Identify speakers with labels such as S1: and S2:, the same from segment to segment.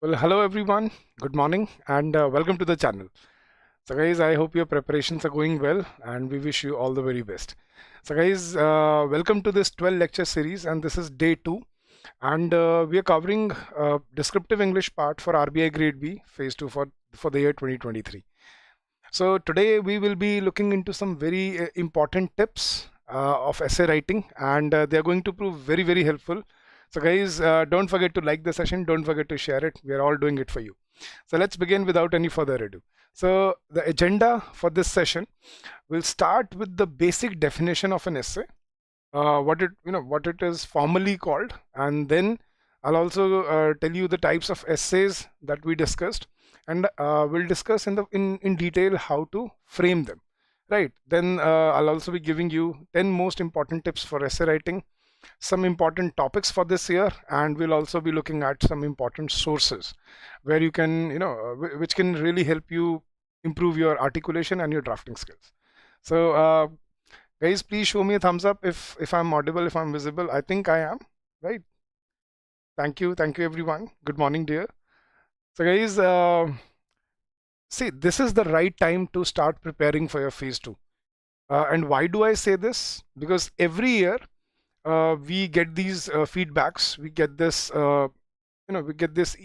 S1: Well, hello everyone. Good morning and welcome to the channel. So, guys, I hope your preparations are going well and we wish you all the very best. So, guys, welcome to this 12 lecture series, and this is day 2. And we are covering descriptive English part for RBI Grade B, phase 2 for the year 2023. So, today we will be looking into some very important tips of essay writing, and they are going to prove very, very helpful. So guys, don't forget to like the session. Don't forget to share it. We are all doing it for you. So let's begin without any further ado. So the agenda for this session will start with the basic definition of an essay, what it is formally called, and then I'll also tell you the types of essays that we discussed, and we'll discuss in detail how to frame them. Right. Then I'll also be giving you 10 most important tips for essay writing, some important topics for this year, and we'll also be looking at some important sources where you can, which can really help you improve your articulation and your drafting skills. So guys, please show me a thumbs up if I'm audible, if I'm visible. I think I am, right? Thank you everyone. Good morning, dear. So guys, see, this is the right time to start preparing for your phase 2. And why do I say this? Because every year we get these feedbacks, we get this we get these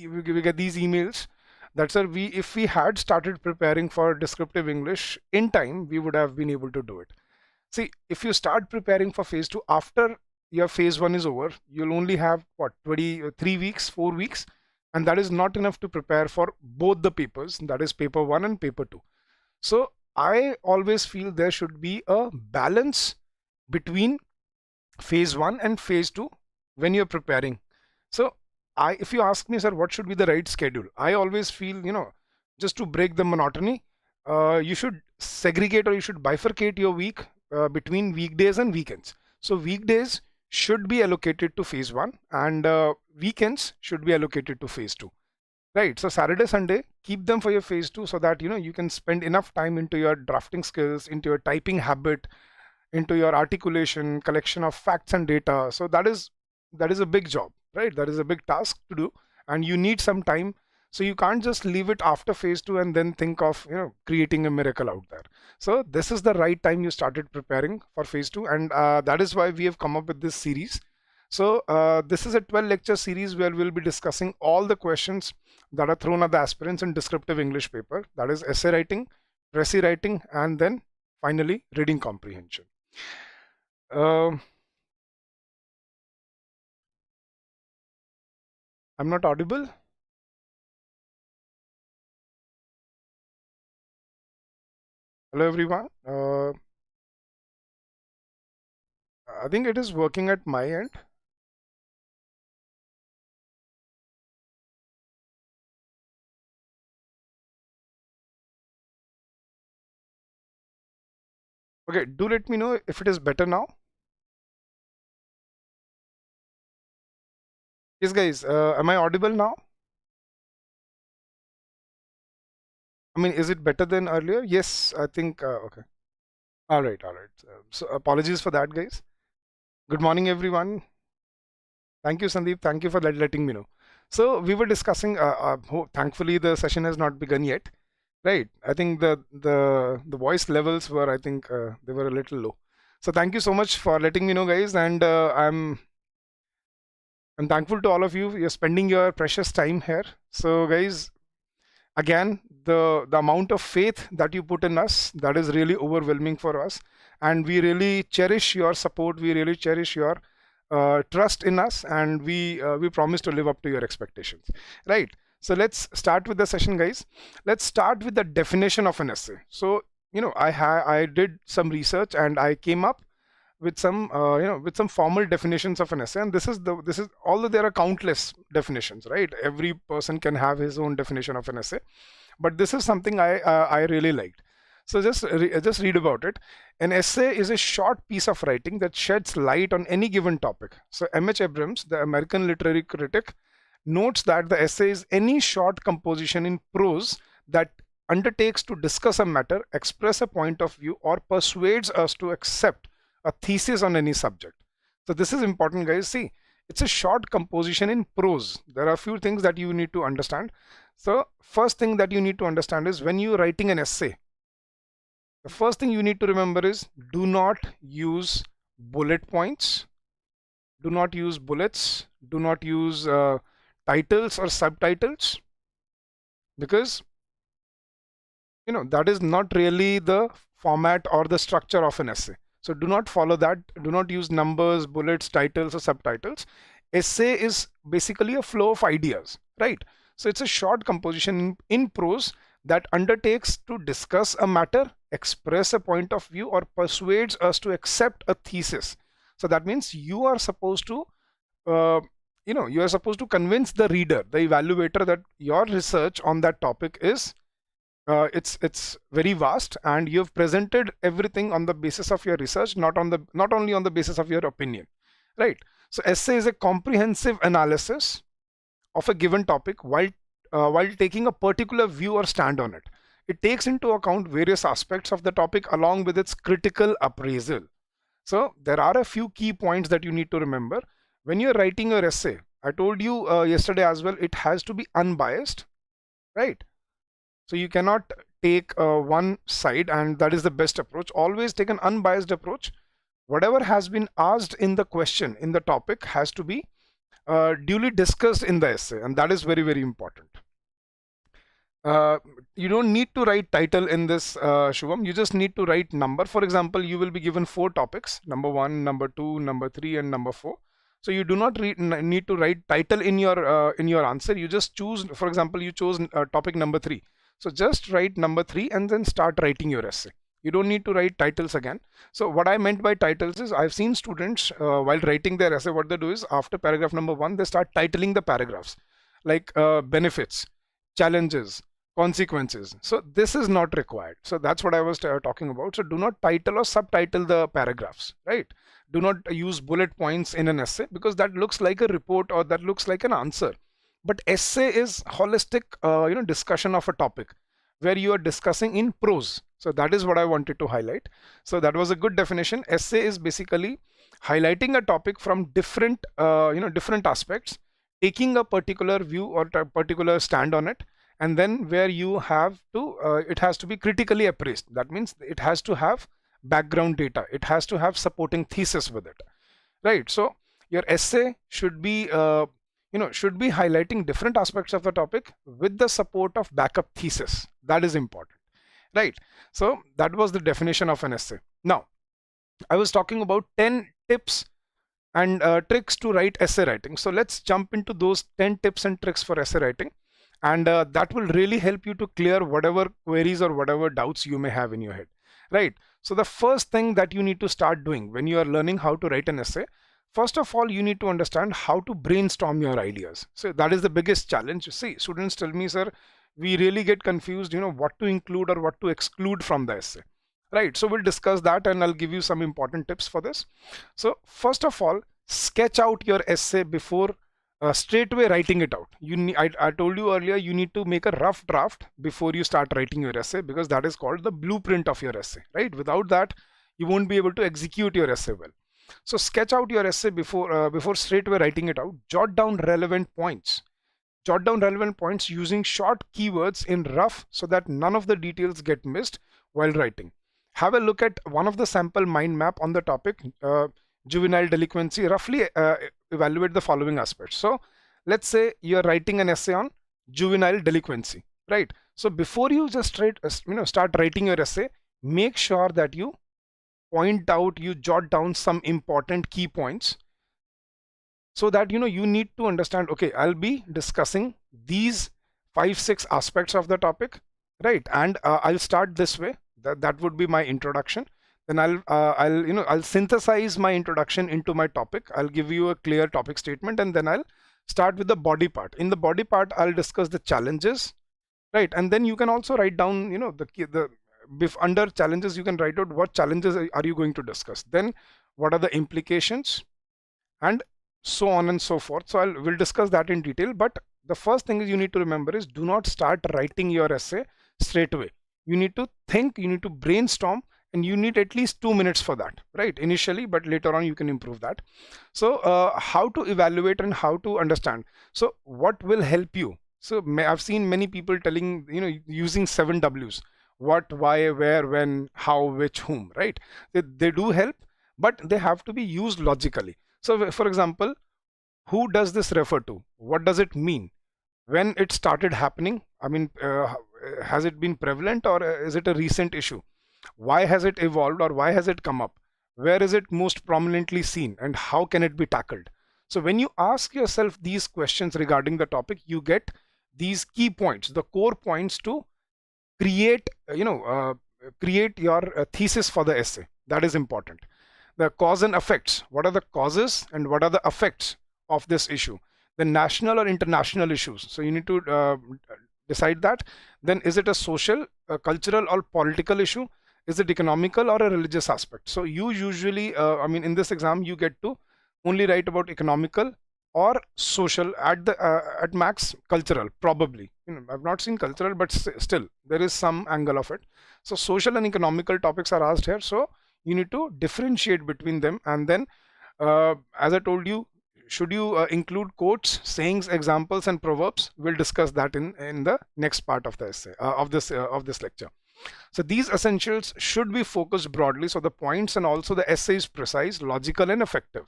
S1: emails that, sir, if we had started preparing for descriptive English in time, we would have been able to do it. See, if you start preparing for phase 2 after your phase 1 is over, you'll only have what, 23 weeks, 4 weeks, and that is not enough to prepare for both the papers, that is paper 1 and paper 2. So I always feel there should be a balance between phase 1 and phase 2 when you're preparing. So if you ask me, sir, what should be the right schedule, I always feel, just to break the monotony, you should segregate, or you should bifurcate your week between weekdays and weekends. So weekdays should be allocated to phase 1, and weekends should be allocated to phase 2. Right. So Saturday, Sunday, keep them for your phase 2, so that you can spend enough time into your drafting skills, into your typing habit, into your articulation, collection of facts and data. So that is a big job, right? That is a big task to do, and you need some time. So you can't just leave it after phase 2 and then think of creating a miracle out there. So this is the right time you started preparing for phase 2, and that is why we have come up with this series. So this is a 12 lecture series where we'll be discussing all the questions that are thrown at the aspirants in descriptive English paper, that is essay writing, Precis writing, and then finally reading comprehension. I'm not audible. Hello everyone. I think it is working at my end. Okay, do let me know if it is better now. Yes, guys, am I audible now? I mean, is it better than earlier? Yes, I think, okay. All right. So apologies for that, guys. Good morning, everyone. Thank you, Sandeep. Thank you for letting me know. So we were discussing, thankfully the session has not begun yet, right? I think the voice levels were, I think they were a little low. So thank you so much for letting me know, guys. And I'm thankful to all of you. You're spending your precious time here. So guys, again, the amount of faith that you put in us, that is really overwhelming for us, and we really cherish your support. We really cherish your trust in us, and we promise to live up to your expectations, right? So let's start with the session, guys. Let's start with the definition of an essay. So I did some research and I came up with some with some formal definitions of an essay, and this is although there are countless definitions, right? Every person can have his own definition of an essay, but this is something I really liked. So just read about it. An essay is a short piece of writing that sheds light on any given topic. So M.H. Abrams, the American literary critic, notes that the essay is any short composition in prose that undertakes to discuss a matter, express a point of view, or persuades us to accept a thesis on any subject. So this is important, guys. See, It's a short composition in prose. There are a few things that you need to understand. So first thing that you need to understand is when you're writing an essay, the first thing you need to remember is do not use bullet points, do not use bullets, do not use titles or subtitles, because that is not really the format or the structure of an essay. So do not follow that. Do not use numbers, bullets, titles, or subtitles. Essay is basically a flow of ideas, right? So it's a short composition in prose that undertakes to discuss a matter, express a point of view, or persuades us to accept a thesis. So that means you are supposed to you are supposed to convince the reader, the evaluator, that your research on that topic is it's very vast, and you've presented everything on the basis of your research, not only on the basis of your opinion, right? So essay is a comprehensive analysis of a given topic while taking a particular view or stand on it. It takes into account various aspects of the topic along with its critical appraisal. So there are a few key points that you need to remember when you're writing your essay. I told you yesterday as well, it has to be unbiased, right? So you cannot take one side, and that is the best approach. Always take an unbiased approach. Whatever has been asked in the question, in the topic, has to be duly discussed in the essay, and that is very, very important. You don't need to write title in this, Shubham. You just need to write number. For example, you will be given 4 topics: number 1, number 2, number 3, and number 4. So you do not need to write title in your answer. You just choose. For example, you chose topic number 3. So just write number 3 and then start writing your essay. You don't need to write titles again. So what I meant by titles is, I've seen students while writing their essay, what they do is after paragraph number 1, they start titling the paragraphs like benefits, challenges, consequences. So this is not required. So that's what I was talking about. So do not title or subtitle the paragraphs, right? Do not use bullet points in an essay, because that looks like a report or that looks like an answer. But essay is holistic, discussion of a topic where you are discussing in prose. So that is what I wanted to highlight. So that was a good definition. Essay is basically highlighting a topic from different aspects, taking a particular view or a particular stand on it, and then where you have to, it has to be critically appraised. That means it has to have background data. It has to have supporting thesis with it, right? So your essay should be highlighting different aspects of the topic with the support of backup thesis. That is important, right? So that was the definition of an essay. Now, I was talking about 10 tips and tricks to write essay writing. So let's jump into those 10 tips and tricks for essay writing, and that will really help you to clear whatever queries or whatever doubts you may have in your head, right? So the first thing that you need to start doing when you are learning how to write an essay, first of all, you need to understand how to brainstorm your ideas. So that is the biggest challenge. See, students tell me, sir, we really get confused, what to include or what to exclude from the essay, right? So we'll discuss that, and I'll give you some important tips for this. So first of all, sketch out your essay before straight away writing it out. I told you earlier, you need to make a rough draft before you start writing your essay, because that is called the blueprint of your essay, right? Without that, you won't be able to execute your essay well. So sketch out your essay before straight away writing it out. Jot down relevant points. Jot down relevant points using short keywords in rough so that none of the details get missed while writing. Have a look at one of the sample mind map on the topic, juvenile delinquency. Roughly evaluate the following aspects. So let's say you're writing an essay on juvenile delinquency, right? So before you just start writing your essay, make sure that you jot down some important key points, so that you need to understand, okay, I'll be discussing these 5-6 aspects of the topic, right? And I'll start this way. That would be my introduction. Then I'll synthesize my introduction into my topic. I'll give you a clear topic statement, and then I'll start with the body part. In the body part, I'll discuss the challenges, right? And then you can also write down, under challenges, you can write out what challenges are you going to discuss, then what are the implications, and so on and so forth. So we'll discuss that in detail. But the first thing is you need to remember is, do not start writing your essay straight away. You need to think, you need to brainstorm, and you need at least 2 minutes for that, right? Initially, but later on you can improve that. So how to evaluate and how to understand. So what will help you? So I've seen many people telling, using 7 Ws: what, why, where, when, how, which, whom, right? They do help, but they have to be used logically. So for example, who does this refer to? What does it mean? When it started happening? I mean, has it been prevalent, or is it a recent issue? Why has it evolved, or why has it come up? Where is it most prominently seen, and how can it be tackled? So when you ask yourself these questions regarding the topic, you get these key points, the core points to create, create your thesis for the essay. That is important. The cause and effects: what are the causes and what are the effects of this issue? The national or international issues, so you need to decide that. Then, is it a social, cultural, or political issue? Is it economical or a religious aspect? So you usually, in this exam, you get to only write about economical or social, at the at max cultural, probably. I've not seen cultural, but still there is some angle of it. So social and economical topics are asked here, so you need to differentiate between them. And then, as I told you, should you include quotes, sayings, examples, and proverbs? We'll discuss that in the next part of the essay, of this lecture. So these essentials should be focused broadly, so the points and also the essay is precise, logical, and effective.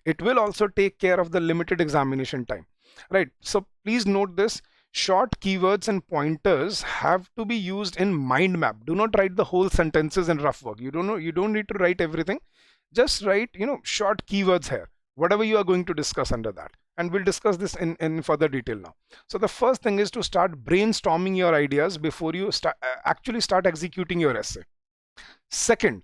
S1: It will also take care of the limited examination time, right? So please note this: short keywords and pointers have to be used in mind map. Do not write the whole sentences in rough work. You don't need to write everything. Just write, short keywords here, whatever you are going to discuss under that. And we'll discuss this in further detail now. So the first thing is to start brainstorming your ideas before you actually start executing your essay. Second,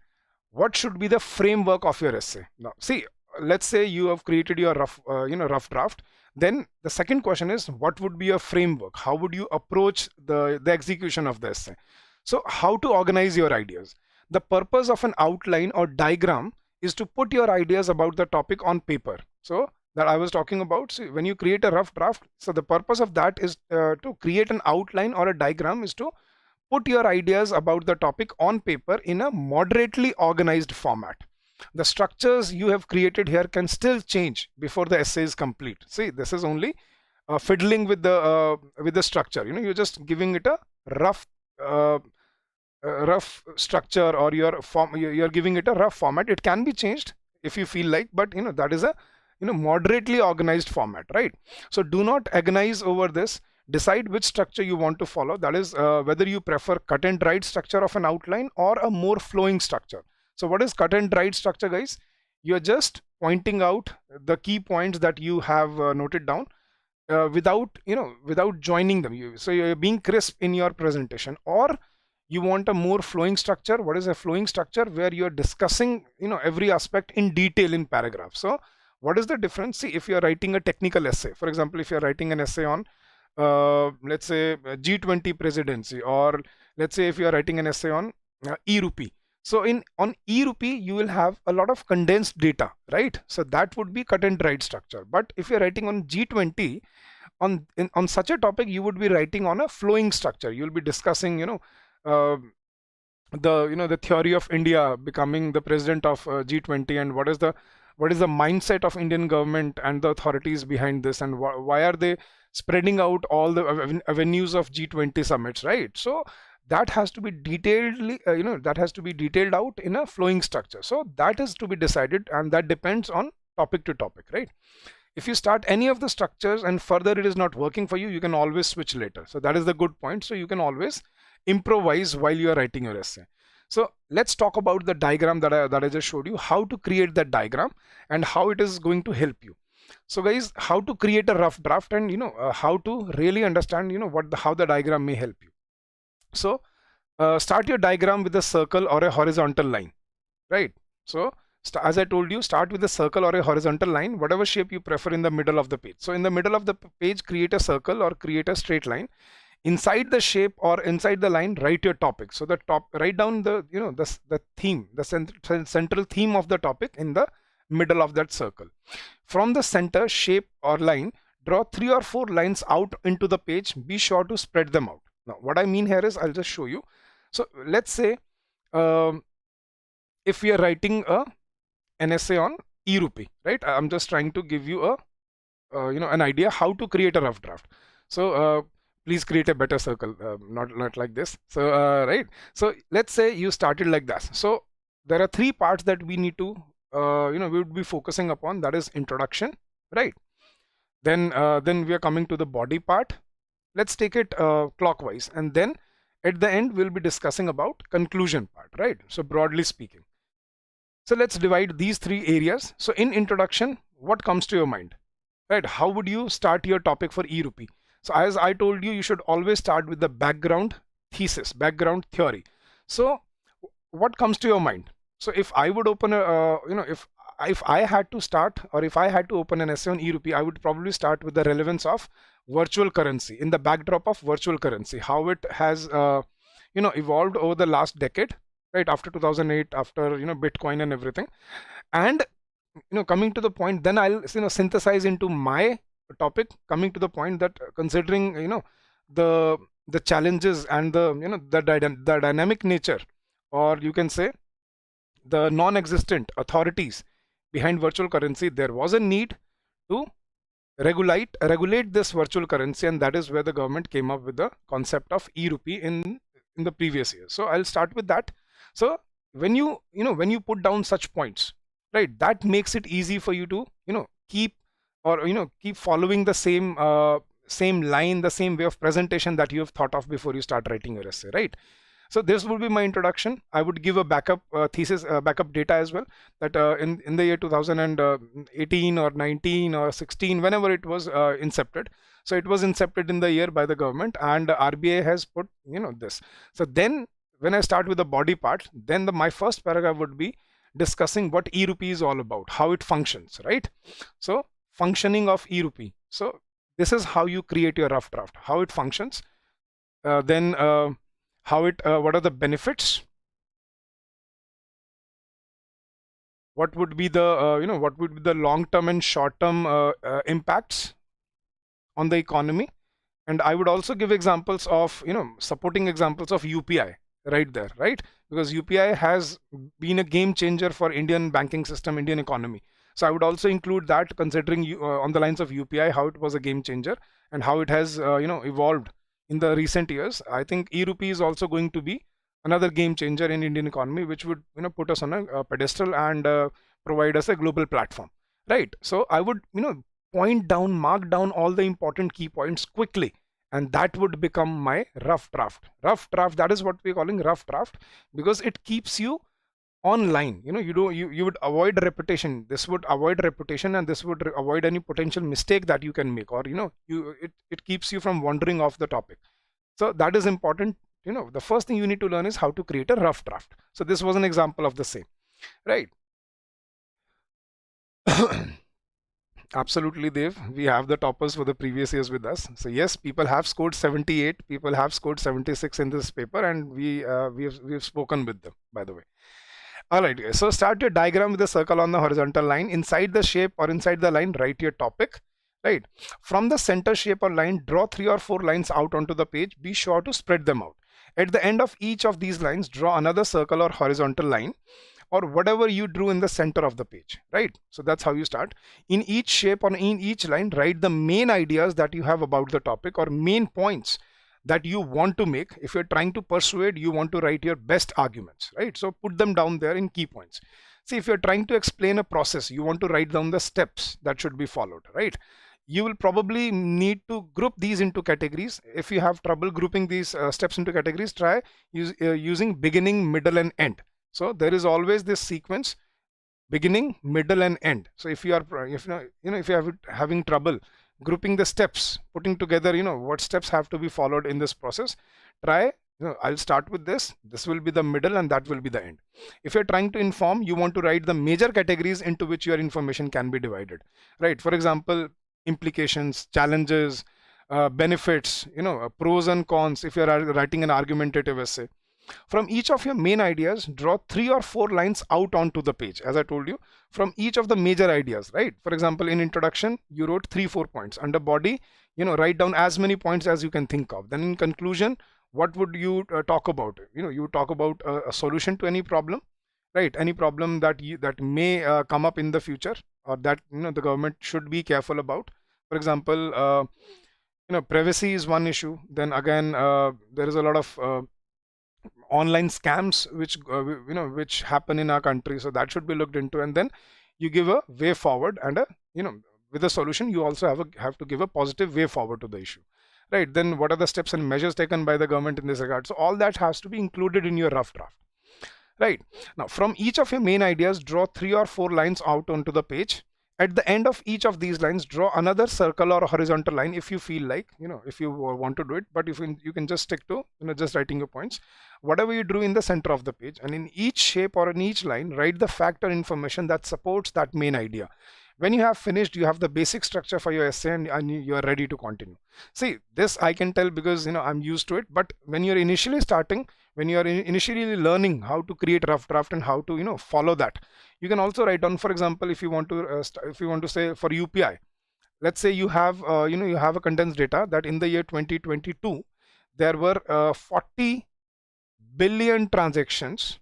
S1: what should be the framework of your essay? Now, see, let's say you have created your rough draft. Then the second question is, what would be your framework? How would you approach the execution of the essay? So how to organize your ideas? The purpose of an outline or diagram is to put your ideas about the topic on paper. So that I was talking about. So when you create a rough draft, so the purpose of that is to create an outline or a diagram, is to put your ideas about the topic on paper in a moderately organized format. The structures you have created here can still change before the essay is complete. See, this is only fiddling with the structure. You're just giving it a rough structure, or you're giving it a rough format. It can be changed if you feel like, but that is a moderately organized format, right? So do not agonize over this. Decide which structure you want to follow. That is, whether you prefer cut and dried structure of an outline or a more flowing structure. So what is cut and dried structure, guys? You're just pointing out the key points that you have noted down without joining them. So you're being crisp in your presentation. Or you want a more flowing structure. What is a flowing structure? Where you're discussing every aspect in detail in paragraphs. So what is the difference? See, if you're writing a technical essay, for example, if you're writing an essay on let's say G20 presidency, or let's say if you are writing an essay on e-rupee. So on e-rupee, you will have a lot of condensed data, right? So that would be cut and dried structure. But if you're writing on G20, on such a topic, you would be writing on a flowing structure. You'll be discussing, the theory of India becoming the president of G20, and what is the mindset of Indian government and the authorities behind this, and why are they spreading out all the avenues of G20 summits, right? So that has to be detailed out in a flowing structure. So that is to be decided, and that depends on topic to topic, right? If you start any of the structures and further it is not working for you, you can always switch later. So that is the good point. So you can always improvise while you are writing your essay. So let's talk about the diagram that I just showed you, how to create that diagram and how it is going to help you. So guys, how to create a rough draft, and how to really understand how the diagram may help you. So start your diagram with a circle or a horizontal line, right? So as I told you, start with a circle or a horizontal line, whatever shape you prefer, in the middle of the page. So in the middle of the page, create a circle or create a straight line. Inside the shape or inside the line, write your topic. So write down the theme, the central theme of the topic in the middle of that circle. From the center shape or line, draw 3 or 4 lines out into the page. Be sure to spread them out. Now what I mean here is, I'll just show you. So let's say if we are writing an essay on e-rupee, right? I'm just trying to give you a an idea how to create a rough draft. So please create a better circle, not like this. So right. So let's say you started like that. So there are three parts that we need to we would be focusing upon. That is introduction, right? Then we are coming to the body part. Let's take it clockwise, and then at the end we'll be discussing about conclusion part, right? So broadly speaking. So let's divide these three areas. So in introduction, what comes to your mind? Right, how would you start your topic for e-rupee? So as I told you, you should always start with the background thesis, background theory. So what comes to your mind? So if I would open a if I had to start, or if I had to open an essay on e-rupee, I would probably start with the relevance of virtual currency in the backdrop of virtual currency, how it has evolved over the last decade, right, after 2008, after Bitcoin and everything. And coming to the point, then I'll synthesize into my topic, coming to the point that considering the challenges and the dynamic nature, or you can say the non-existent authorities behind virtual currency, there was a need to regulate this virtual currency, and that is where the government came up with the concept of e-rupee in the previous years. So I'll start with that. So when you put down such points, right, that makes it easy for you to keep following the same line, the same way of presentation that you have thought of before you start writing your essay, right? So this will be my introduction. I would give a backup thesis, backup data as well, that in the year 2018 or 19 or 16, whenever it was incepted. So it was incepted in the year by the government, and RBI has put this. So then when I start with the body part, then my first paragraph would be discussing what e-rupee is all about, how it functions, right? So functioning of e-rupee. So this is how you create your rough draft, how it functions. Then how it what are the benefits, what would be the what would be the long term and short term impacts on the economy. And I would also give examples of supporting examples of UPI right there, right? Because UPI has been a game changer for Indian banking system, Indian economy. So I would also include that, considering on the lines of UPI, how it was a game changer and how it has evolved in the recent years. I think e-rupee is also going to be another game changer in Indian economy, which would put us on a pedestal and provide us a global platform, right? So I would point down, mark down all the important key points quickly, and that would become my rough draft. Rough draft, that is what we're calling rough draft, because it keeps you online. You would avoid repetition. This would avoid repetition, and this would avoid any potential mistake that you can make, or it keeps you from wandering off the topic. So that is important. The first thing you need to learn is how to create a rough draft. So this was an example of the same, right? Absolutely, Dev. We have the toppers for the previous years with us. So yes, people have scored 78, people have scored 76 in this paper, and we've spoken with them, by the way. All right, guys. So start your diagram with a circle on the horizontal line. Inside the shape or inside the line, write your topic, right? From the center shape or line, draw 3 or 4 lines out onto the page. Be sure to spread them out. At the end of each of these lines, draw another circle or horizontal line, or whatever you drew in the center of the page, right? So that's how you start. In each shape or in each line, write the main ideas that you have about the topic, or main points that you want to make. If you're trying to persuade, you want to write your best arguments, right? So put them down there in key points. See, if you're trying to explain a process, you want to write down the steps that should be followed, right? You will probably need to group these into categories. If you have trouble grouping these steps into categories, try using beginning, middle, and end. So there is always this sequence: beginning, middle, and end. So if you are if you are having trouble grouping the steps, putting together what steps have to be followed in this process, try I'll start with this will be the middle, and that will be the end. If you're trying to inform, you want to write the major categories into which your information can be divided, right? For example, implications, challenges, benefits, pros and cons, if you're writing an argumentative essay. From each of your main ideas, draw 3 or 4 lines out onto the page, as I told you, from each of the major ideas, right? For example, in introduction, you wrote 3-4 points. Under body, write down as many points as you can think of. Then in conclusion, what would you talk about? You talk about a solution to any problem. right? Any problem that may come up in the future, or that the government should be careful about. For example, privacy is one issue. Then again, there is a lot of online scams which happen in our country, so that should be looked into. And then you give a way forward, and a with a solution, you also have to give a positive way forward to the issue, right? Then what are the steps and measures taken by the government in this regard? So all that has to be included in your rough draft, right? Now, from each of your main ideas, draw 3 or 4 lines out onto the page. At the end of each of these lines, draw another circle or a horizontal line if you feel like, if you want to do it. But if you can just stick to, just writing your points, whatever you drew in the center of the page. And in each shape or in each line, write the fact or information that supports that main idea. When you have finished, you have the basic structure for your essay, and you are ready to continue. See, this I can tell because I'm used to it. But when you're initially starting, when you are initially learning how to create rough draft and how to follow that, you can also write down. For example, if you want to say for UPI, let's say you have you have a condensed data that in the year 2022 there were 40 billion transactions,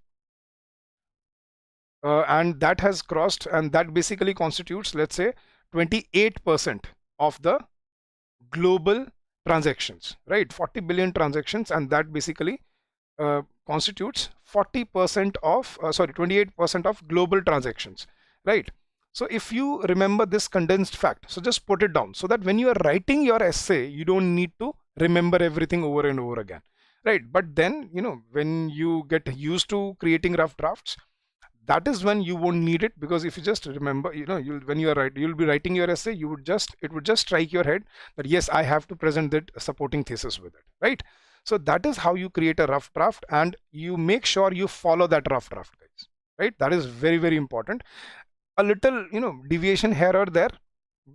S1: and that has crossed, and that basically constitutes, let's say, 28% of the global transactions, right? 40 billion transactions, and that basically constitutes 40% of 28% of global transactions, right? So if you remember this condensed fact, so just put it down, so that when you are writing your essay, you don't need to remember everything over and over again, right? But then when you get used to creating rough drafts, that is when you won't need it, because if you just remember, when you are you'll be writing your essay, it would just strike your head that yes, I have to present that supporting thesis with it, right? So that is how you create a rough draft, and you make sure you follow that rough draft, guys, right? That is very, very important. A little deviation here or there,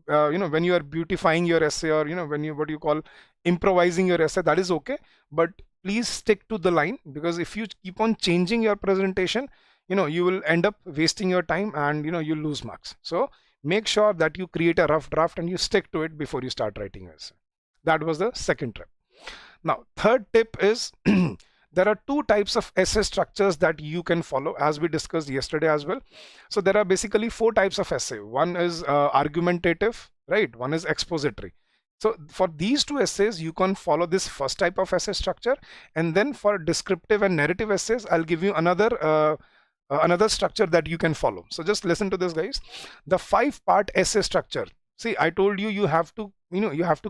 S1: when you are beautifying your essay, or when you what you call improvising your essay, that is okay. But please stick to the line, because if you keep on changing your presentation, you will end up wasting your time, and you lose marks. So make sure that you create a rough draft and you stick to it before you start writing your essay. That was the second tip. Now, third tip is there are 2 types of essay structures that you can follow, as we discussed yesterday as well. So there are basically 4 types of essay. One is argumentative, right? One is expository. So for these 2 essays, you can follow this first type of essay structure. And then for descriptive and narrative essays, I'll give you another structure that you can follow. So just listen to this, guys. The 5-part essay structure. See, I told you have to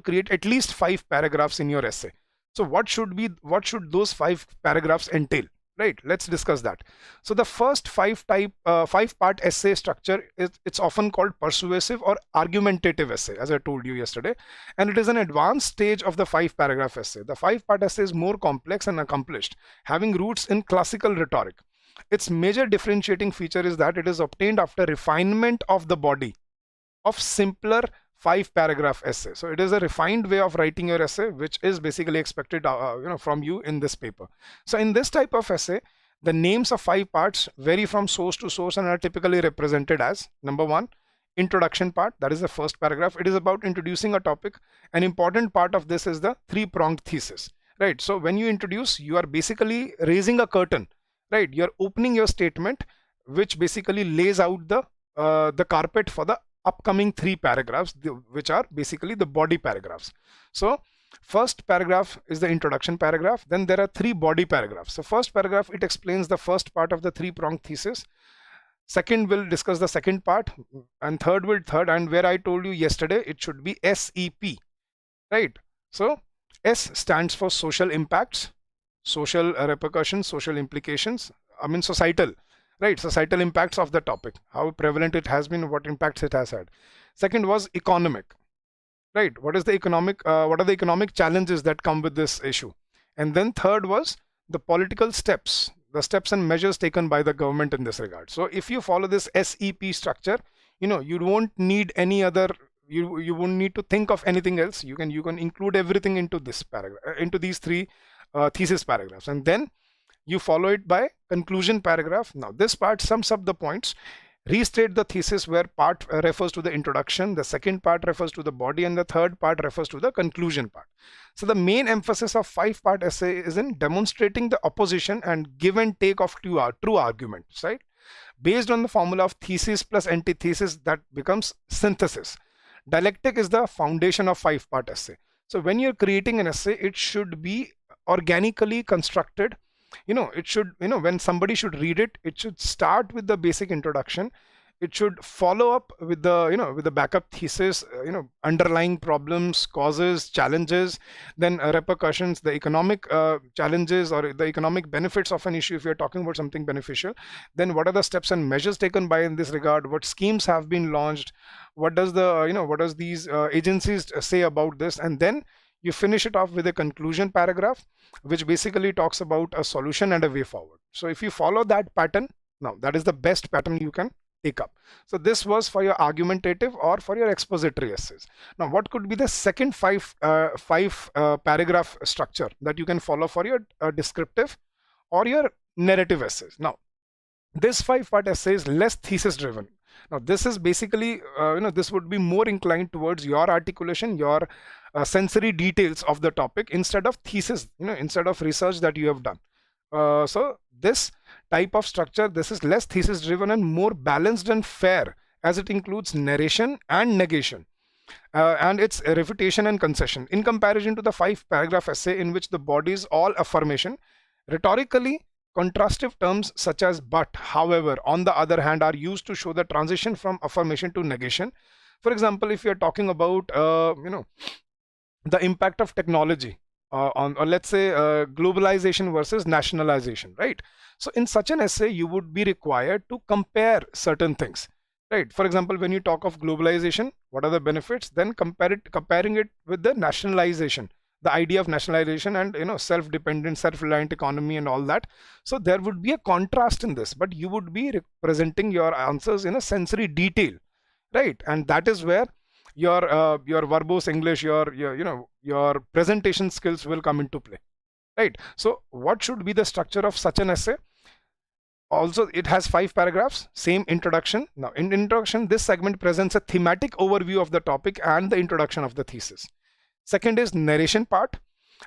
S1: create at least 5 paragraphs in your essay. So what should those 5 paragraphs entail, right? Let's discuss that. So the first 5-part essay structure it's often called persuasive or argumentative essay, as I told you yesterday, and it is an advanced stage of the 5-paragraph essay. The 5-part essay is more complex and accomplished, having roots in classical rhetoric. Its major differentiating feature is that it is obtained after refinement of the body of simpler 5-paragraph essay. So it is a refined way of writing your essay, which is basically expected from you in this paper. So in this type of essay, the names of 5 parts vary from source to source and are typically represented as: number 1, introduction part. That is the first paragraph. It is about introducing a topic. An important part of this is the 3-pronged thesis, right? So when you introduce, you are basically raising a curtain, right? You're opening your statement, which basically lays out the carpet for the upcoming 3 paragraphs, which are basically the body paragraphs. So first paragraph is the introduction paragraph. Then there are 3 body paragraphs. So first paragraph, it explains the first part of the 3-pronged thesis. Second will discuss the second part, and third will third. And where I told you yesterday, it should be SEP, right? So S stands for social impacts, social repercussions, social implications. I mean societal, right? Societal impacts of the topic, how prevalent it has been, what impacts it has had. Second was economic, right? What are the economic challenges that come with this issue? And then third was the political steps, the steps and measures taken by the government in this regard. So if you follow this SEP structure, you won't need any other, you won't need to think of anything else. You can include everything into this paragraph, into these 3 thesis paragraphs, and then you follow it by conclusion paragraph. Now this part sums up the points. Restate the thesis, where part refers to the introduction, the second part refers to the body, and the third part refers to the conclusion part. So the main emphasis of 5-part essay is in demonstrating the opposition and give and take of true arguments, right? Based on the formula of thesis plus antithesis, that becomes synthesis. Dialectic is the foundation of 5-part essay. So when you're creating an essay, it should be organically constructed. It should, when somebody should read it, it should start with the basic introduction. It should follow up with the, with the backup thesis, underlying problems, causes, challenges, then repercussions, the economic challenges or the economic benefits of an issue if you're talking about something beneficial. Then what are the steps and measures taken by in this regard? What schemes have been launched? What does what does these agencies say about this? And then you finish it off with a conclusion paragraph, which basically talks about a solution and a way forward. So if you follow that pattern, now that is the best pattern you can take up. So this was for your argumentative or for your expository essays. Now, what could be the second five paragraph structure that you can follow for your descriptive or your narrative essays? Now, this 5-part essay is less thesis driven. Now, this is basically, this would be more inclined towards your articulation, your sensory details of the topic instead of thesis, instead of research that you have done. So this type of structure, this is less thesis driven and more balanced and fair, as it includes narration and negation, and its refutation and concession, in comparison to the 5-paragraph essay in which the body is all affirmation. Rhetorically, contrastive terms such as but, however, on the other hand, are used to show the transition from affirmation to negation. For example, if you're talking about the impact of technology on, or let's say globalization versus nationalization, right? So in such an essay, you would be required to compare certain things, right? For example, when you talk of globalization, what are the benefits? Then comparing it with the nationalization, the idea of nationalization and self-dependent, self-reliant economy and all that. So there would be a contrast in this, but you would be presenting your answers in a sensory detail, right? And that is where your verbose English, your presentation skills will come into play, right? So what should be the structure of such an essay? Also, it has 5 paragraphs, same introduction. Now, in introduction, this segment presents a thematic overview of the topic and the introduction of the thesis. Second is narration part.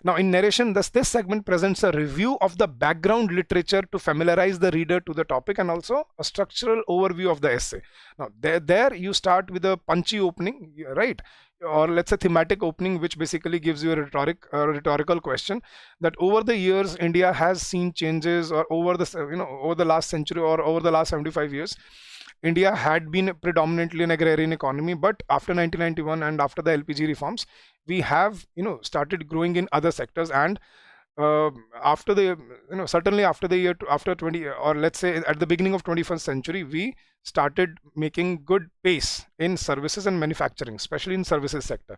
S1: Now, in narration, this segment presents a review of the background literature to familiarize the reader to the topic and also a structural overview of the essay. Now, there you start with a punchy opening, right? Or let's say thematic opening, which basically gives you a rhetorical question that over the years, India has seen changes, or over the last century or over the last 75 years, India had been predominantly an agrarian economy, but after 1991 and after the LPG reforms, we have started growing in other sectors. And after the certainly after the year after 20, or let's say at the beginning of 21st century, we started making good pace in services and manufacturing, especially in services sector,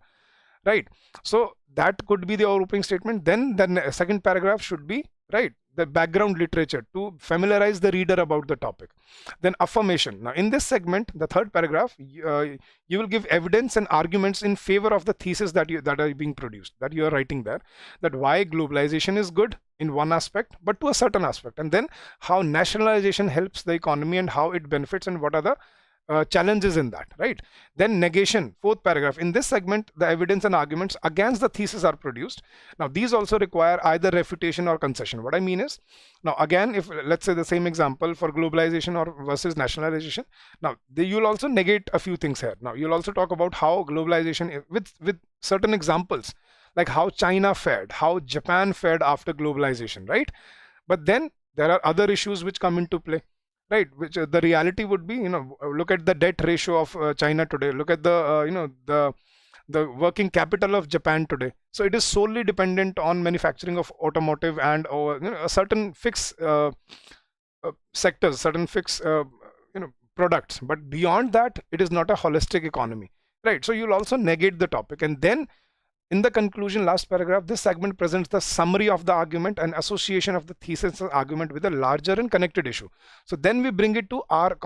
S1: right? So that could be the opening statement. Then the second paragraph should be, right, the background literature to familiarize the reader about the topic. Then affirmation. Now in this segment, the third paragraph, you will give evidence and arguments in favor of the thesis that are being produced, that you are writing there, that why globalization is good in one aspect, but to a certain aspect, and then how nationalization helps the economy and how it benefits and what are the challenges in that, right? Then negation, 4th paragraph. In this segment, the evidence and arguments against the thesis are produced. Now these also require either refutation or concession. What I mean is, now again, if let's say the same example for globalization or versus nationalization, now you'll also negate a few things here. Now you'll also talk about how globalization with certain examples, like how China fared, how Japan fared after globalization, right? But then there are other issues which come into play, right? Which the reality would be, look at the debt ratio of China today. Look at the working capital of Japan today. So it is solely dependent on manufacturing of automotive and a certain fixed sectors, certain fixed products. But beyond that, it is not a holistic economy, right? So you'll also negate the topic, and then in the conclusion, last paragraph, this segment presents the summary of the argument and association of the thesis and argument with a larger and connected issue. So then we bring it to our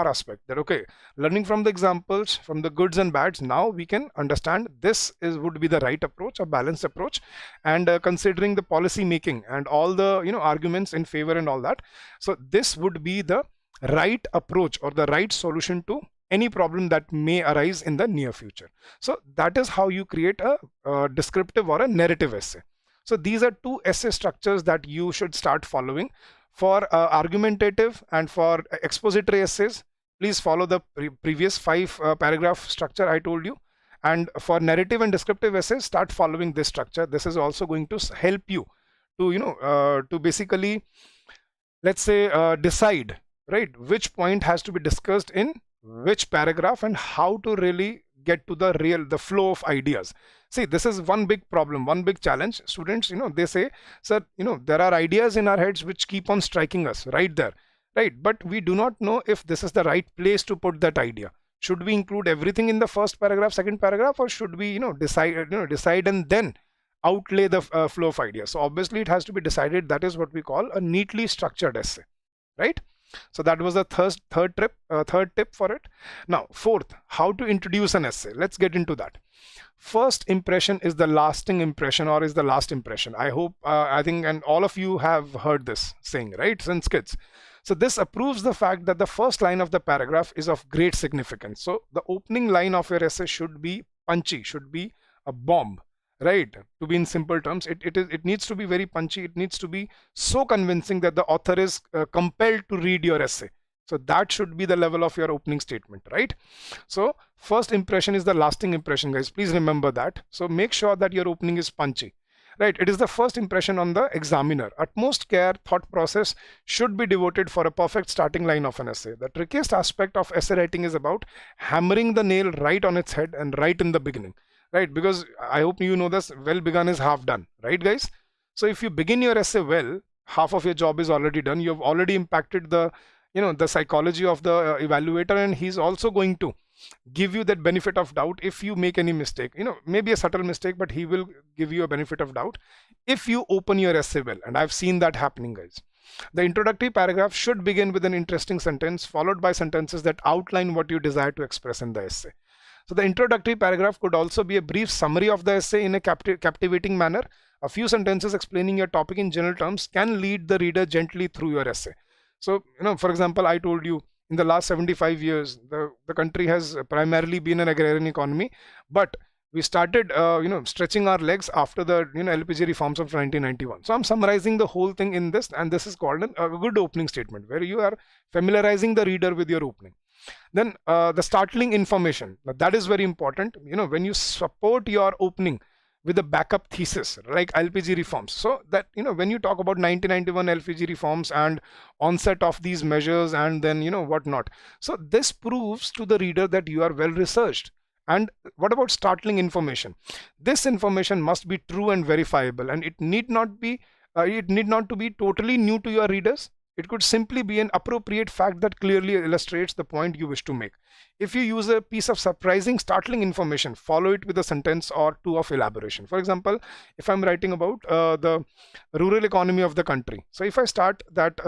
S1: aspect, that okay, learning from the examples, from the goods and bads, now we can understand this would be the right approach, a balanced approach, and considering the policy making and all the arguments in favor and all that. So this would be the right approach or the right solution to any problem that may arise in the near future. So that is how you create a descriptive or a narrative essay. So these are 2 essay structures that you should start following For argumentative and for expository essays, please follow the previous 5 paragraph structure I told you. And for narrative and descriptive essays, start following this structure. This is also going to help you to, to basically, let's say, decide, right, which point has to be discussed in which paragraph and how to really get to the flow of ideas. See, this is one big problem, one big challenge. Students, they say, sir, there are ideas in our heads which keep on striking us right there, right? But we do not know if this is the right place to put that idea. Should we include everything in the first paragraph, second paragraph, or should we, decide and then outlay the flow of ideas? So obviously it has to be decided. That is what we call a neatly structured essay, right? So that was the third tip for it. Now, fourth, how to introduce an essay. Let's get into that. First impression is the lasting impression, or is the last impression. I hope, I think, and all of you have heard this saying, right, since kids. So this approves the fact that the first line of the paragraph is of great significance. So the opening line of your essay should be punchy, should be a bomb, right? To be in simple terms, it needs to be very punchy. It needs to be so convincing that the author is compelled to read your essay. So that should be the level of your opening statement, right? So first impression is the lasting impression, guys. Please remember that. So make sure that your opening is punchy, right? It is the first impression on the examiner. Utmost care, thought process should be devoted for a perfect starting line of an essay. The trickiest aspect of essay writing is about hammering the nail right on its head and right in the beginning, right? Because I hope you know this, well begun is half done, right, guys? So if you begin your essay well, half of your job is already done. You have already impacted the psychology of the evaluator, and he's also going to give you that benefit of doubt if you make any mistake, maybe a subtle mistake, but he will give you a benefit of doubt if you open your essay well. And I've seen that happening, guys. The introductory paragraph should begin with an interesting sentence followed by sentences that outline what you desire to express in the essay. So the introductory paragraph could also be a brief summary of the essay in a captivating manner. A few sentences explaining your topic in general terms can lead the reader gently through your essay. So, for example, I told you in the last 75 years, the country has primarily been an agrarian economy, but we started, stretching our legs after the, LPG reforms of 1991. So I'm summarizing the whole thing in this, and this is called a good opening statement where you are familiarizing the reader with your opening. Then the startling information, that is very important. When you support your opening with a backup thesis like LPG reforms, so that when you talk about 1991 LPG reforms and onset of these measures and then whatnot, so this proves to the reader that you are well researched. And what about startling information? This information must be true and verifiable, and it need not to be totally new to your readers. It could simply be an appropriate fact that clearly illustrates the point you wish to make. If you use a piece of surprising, startling information, follow it with a sentence or two of elaboration. For example, if I'm writing about the rural economy of the country, so if I start that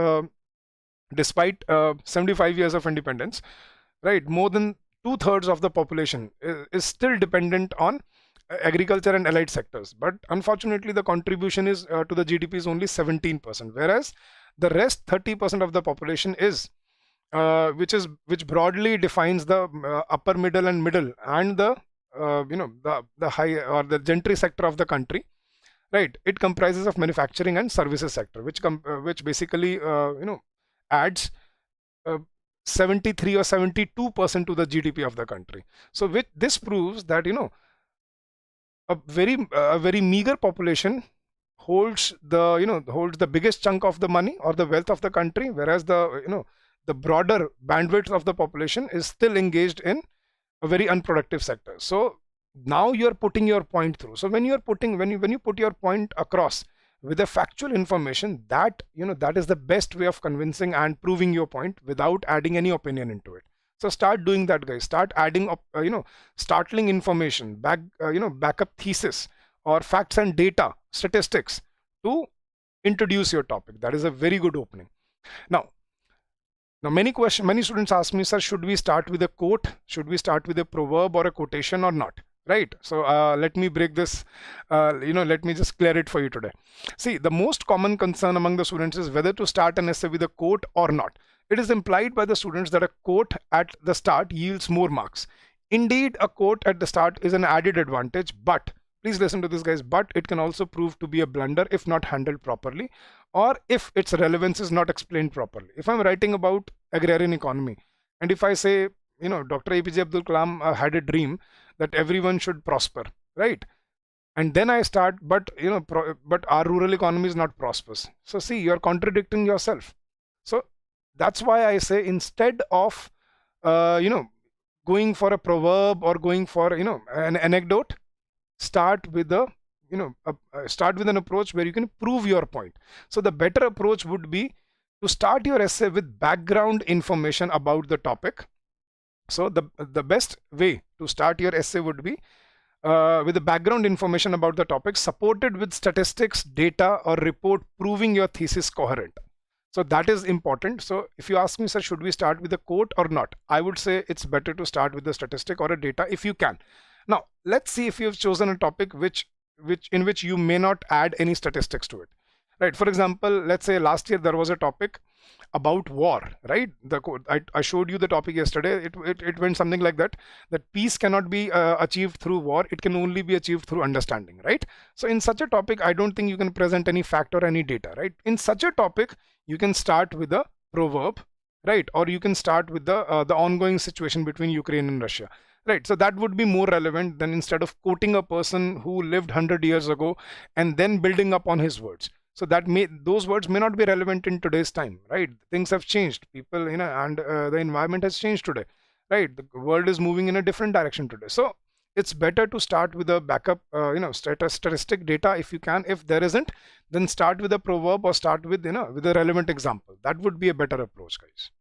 S1: despite 75 years of independence, right, more than 2/3 of the population is still dependent on agriculture and allied sectors. But unfortunately, the contribution is to the GDP is only 17%, whereas the rest 30% of the population is which broadly defines the upper middle and middle and the the high or the gentry sector of the country, right? It comprises of manufacturing and services sector, which basically adds 73 or 72% to the GDP of the country. So this proves that a very meager population holds the biggest chunk of the money or the wealth of the country, whereas the broader bandwidth of the population is still engaged in a very unproductive sector. So now you're putting your point through. So when you put your point across with the factual information, that is the best way of convincing and proving your point without adding any opinion into it. So start doing that, guys. Start adding up startling information, backup thesis or facts and data, statistics to introduce your topic. That is a very good opening. Now many students ask me, sir, should we start with a quote? Should we start with a proverb or a quotation or not? Right? So let me break this, let me just clear it for you today. See, the most common concern among the students is whether to start an essay with a quote or not. It is implied by the students that a quote at the start yields more marks. Indeed, a quote at the start is an added advantage, but please listen to this, guys, but it can also prove to be a blunder if not handled properly. or if its relevance is not explained properly. If I'm writing about agrarian economy, and if I say, Dr. APJ Abdul Kalam had a dream that everyone should prosper, right? And then I start, but but our rural economy is not prosperous. So see, you're contradicting yourself. So that's why I say, instead of going for a proverb or going for an anecdote, start with start with an approach where you can prove your point. So the better approach would be to start your essay with background information about the topic. So the best way to start your essay would be with the background information about the topic, supported with statistics, data, or report proving your thesis coherent. So that is important. So if you ask me, sir, should we start with a quote or not? I would say it's better to start with a statistic or a data if you can. Now, let's see if you have chosen a topic in which you may not add any statistics to it. Right. For example, let's say last year there was a topic about war, right? I showed you the topic yesterday. It went something like that peace cannot be achieved through war. It can only be achieved through understanding, right? So in such a topic, I don't think you can present any fact or any data, right? In such a topic, you can start with a proverb, right? Or you can start with the ongoing situation between Ukraine and Russia. Right, so that would be more relevant than instead of quoting a person who lived 100 years ago and then building up on his words. So those words may not be relevant in today's time, right? Things have changed, people, and the environment has changed today, right? The world is moving in a different direction today. So it's better to start with a backup, statistic data if you can. If there isn't, then start with a proverb or start with, with a relevant example. That would be a better approach, guys.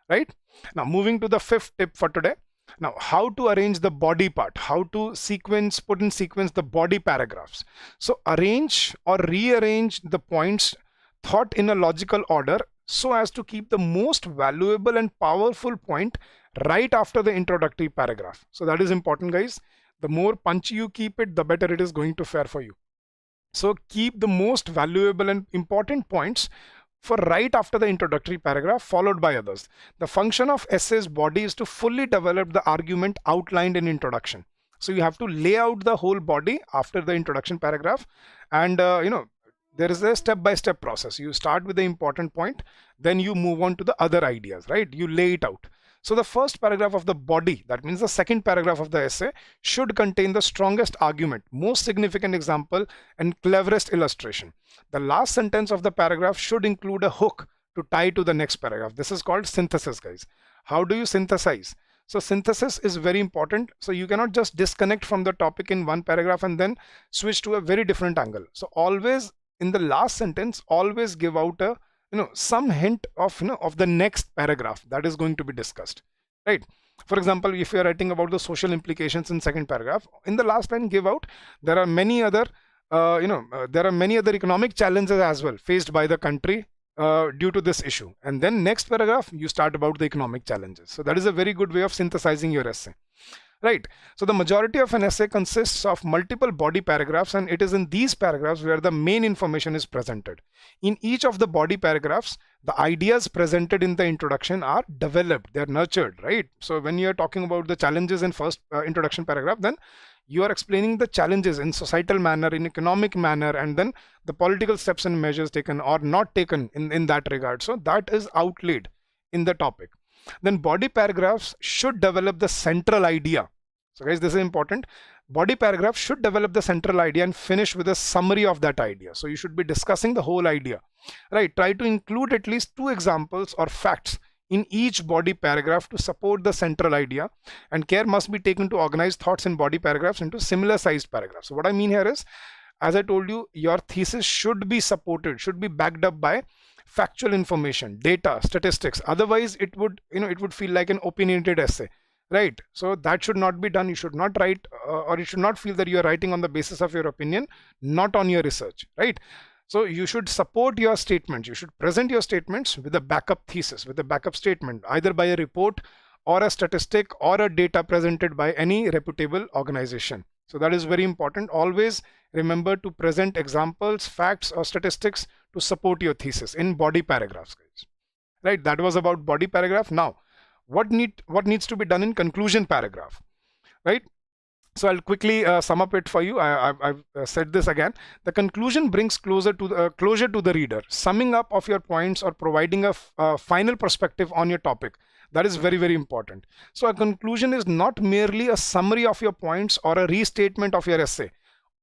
S1: Right? Now, moving to the fifth tip for today. Now, how to arrange the body part, how to put in sequence the body paragraphs. So arrange or rearrange the points thought in a logical order so as to keep the most valuable and powerful point right after the introductory paragraph. So that is important, guys. The more punchy you keep it, the better it is going to fare for you. So keep the most valuable and important points for right after the introductory paragraph, followed by others. The function of essay's body is to fully develop the argument outlined in introduction. So you have to lay out the whole body after the introduction paragraph, and there is a step-by-step process. You start with the important point, then you move on to the other ideas, right? You lay it out. So the first paragraph of the body, that means the second paragraph of the essay, should contain the strongest argument, most significant example, and cleverest illustration. The last sentence of the paragraph should include a hook to tie to the next paragraph. This is called synthesis, guys. How do you synthesize? So synthesis is very important. So you cannot just disconnect from the topic in one paragraph and then switch to a very different angle. So always in the last sentence, always give out a some hint of of the next paragraph that is going to be discussed, right? For example, if you are writing about the social implications in second paragraph, in the last line give out there are many other economic challenges as well faced by the country due to this issue, and then next paragraph you start about the economic challenges. So that is a very good way of synthesizing your essay, right? So the majority of an essay consists of multiple body paragraphs, and it is in these paragraphs where the main information is presented. In each of the body paragraphs, the ideas presented in the introduction are developed, they are nurtured, right? So when you are talking about the challenges in first introduction paragraph, then you are explaining the challenges in societal manner, in economic manner, and then the political steps and measures taken or not taken in that regard. So that is outlaid in the topic. Then body paragraphs should develop the central idea. So guys, this is important. Body paragraph should develop the central idea and finish with a summary of that idea. So you should be discussing the whole idea, right? Try to include at least 2 examples or facts in each body paragraph to support the central idea, and care must be taken to organize thoughts in body paragraphs into similar sized paragraphs. So what I mean here is, as I told you, your thesis should be supported, should be backed up by factual information, data, statistics. Otherwise it would feel like an opinionated essay, right? So that should not be done. You should not write or you should not feel that you are writing on the basis of your opinion, not on your research, right? So you should support your statements. You should present your statements with a backup thesis, with a backup statement, either by a report or a statistic or a data presented by any reputable organization. So that is very important. Always remember to present examples, facts, or statistics to support your thesis in body paragraphs, guys. Right? That was about body paragraph. Now, what needs to be done in conclusion paragraph? Right? So I'll quickly sum up it for you. I've said this again. The conclusion brings closure to the reader, summing up of your points or providing a final perspective on your topic. That is very, very important. So a conclusion is not merely a summary of your points or a restatement of your essay.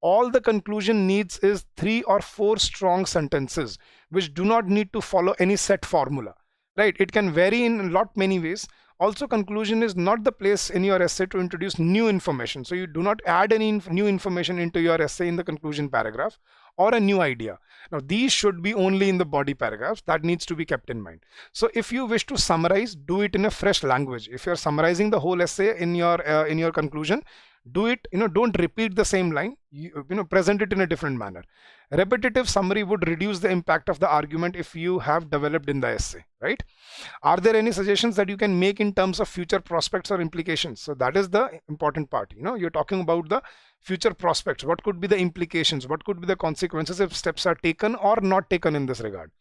S1: All the conclusion needs is 3 or 4 strong sentences, which do not need to follow any set formula. Right? It can vary in a lot many ways. Also, conclusion is not the place in your essay to introduce new information. So you do not add any new information into your essay in the conclusion paragraph or a new idea. Now, these should be only in the body paragraphs. That needs to be kept in mind. So if you wish to summarize, do it in a fresh language. If you're summarizing the whole essay in your conclusion, do it, don't repeat the same line, present it in a different manner. Repetitive summary would reduce the impact of the argument if you have developed in the essay, right? Are there any suggestions that you can make in terms of future prospects or implications? So that is the important part. You're talking about the future prospects. What could be the implications? What could be the consequences if steps are taken or not taken in this regard?